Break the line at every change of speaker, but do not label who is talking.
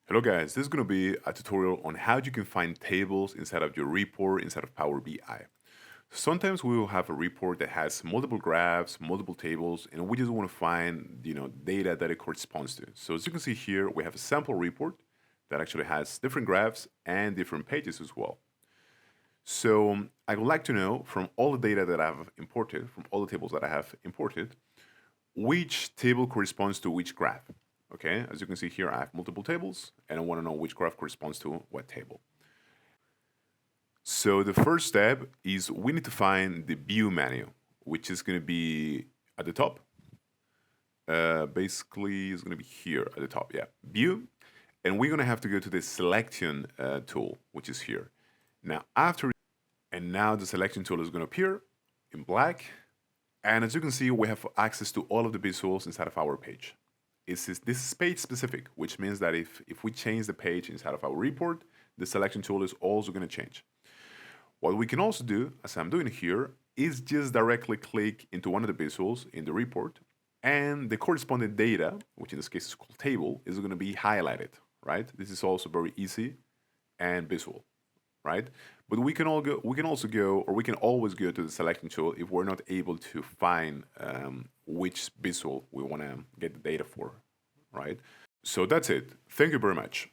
Hello guys, this is going to be a tutorial on how you can find tables inside of your report inside of Power BI. Sometimes we will have a report that has multiple graphs, multiple tables, and we just want to find data that it corresponds to. So as you can see here, we have a sample report that actually has different graphs and different pages as well. So I would like to know from all the data that I've imported, from all the tables that I have imported, which table corresponds to which graph. Okay, as you can see here, I have multiple tables, and I want to know which graph corresponds to what table. So the first step is we need to find the view menu, which is going to be at the top. Basically, it's going to be here at the top, yeah, view. And we're going to have to go to the selection tool, which is here. Now, now the selection tool is going to appear in black. And as you can see, we have access to all of the visuals inside of our page. This is page specific, which means that if we change the page inside of our report, the selection tool is also going to change. What we can also do, as I'm doing here, is just directly click into one of the visuals in the report, and the corresponding data, which in this case is called table, is going to be highlighted, right? This is also very easy and visual, right? But we can always go to the selection tool if we're not able to find which visual we want to get the data for, right? So that's it. Thank you very much.